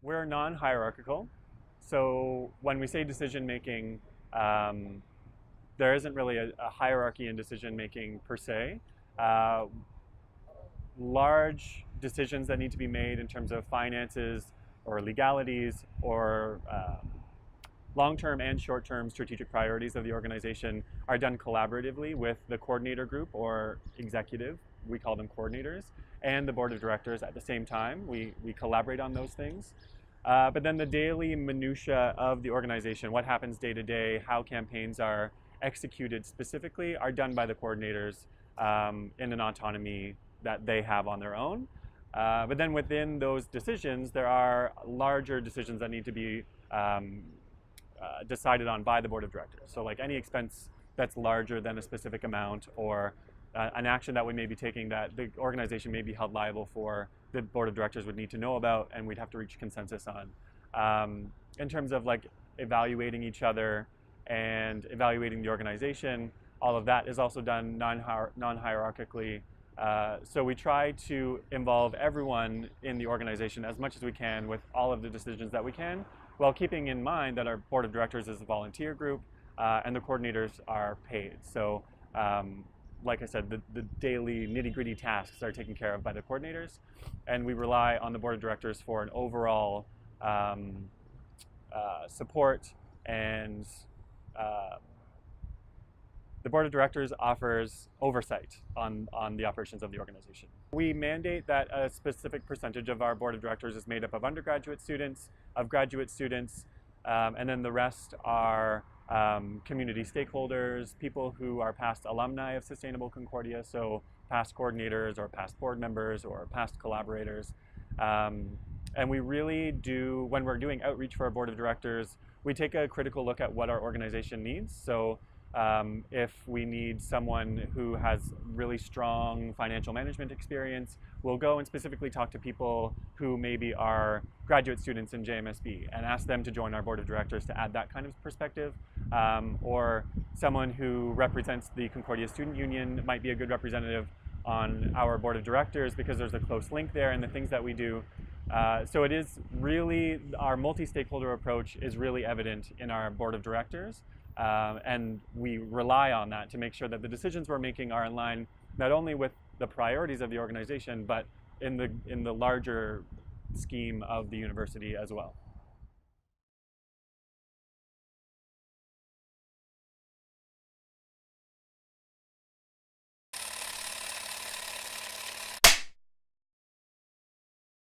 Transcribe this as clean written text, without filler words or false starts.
We're non-hierarchical, so when we say decision making, there isn't really a hierarchy in decision making per se. Uh, Large decisions that need to be made in terms of finances or legalities or long-term and short-term strategic priorities of the organization are done collaboratively with the coordinator group or executive, we call them coordinators, and the board of directors at the same time. We collaborate on those things. But then the daily minutia of the organization, what happens day to day, how campaigns are executed specifically, are done by the coordinators in an autonomy that they have on their own. But then within those decisions, there are larger decisions that need to be decided on by the board of directors. So like any expense that's larger than a specific amount, or an action that we may be taking that the organization may be held liable for, the board of directors would need to know about, and we'd have to reach consensus on. In terms of like evaluating each other and evaluating the organization, all of that is also done non-hierarchically. So we try to involve everyone in the organization as much as we can with all of the decisions that we can, while keeping in mind that our board of directors is a volunteer group and the coordinators are paid. So like I said, the daily nitty-gritty tasks are taken care of by the coordinators, and we rely on the board of directors for an overall support, and the board of directors offers oversight on the operations of the organization. We mandate that a specific percentage of our board of directors is made up of undergraduate students, of graduate students, and then the rest are community stakeholders, people who are past alumni of Sustainable Concordia, so past coordinators or past board members or past collaborators. And we really do, when we're doing outreach for our board of directors, we take a critical look at what our organization needs. So if we need someone who has really strong financial management experience, we'll go and specifically talk to people who maybe are graduate students in JMSB and ask them to join our board of directors to add that kind of perspective. Or someone who represents the Concordia Student Union might be a good representative on our board of directors because there's a close link there in the things that we do. So it is really, our multi-stakeholder approach is really evident in our board of directors. And we rely on that to make sure that the decisions we're making are in line not only with the priorities of the organization, but in the larger scheme of the university as well.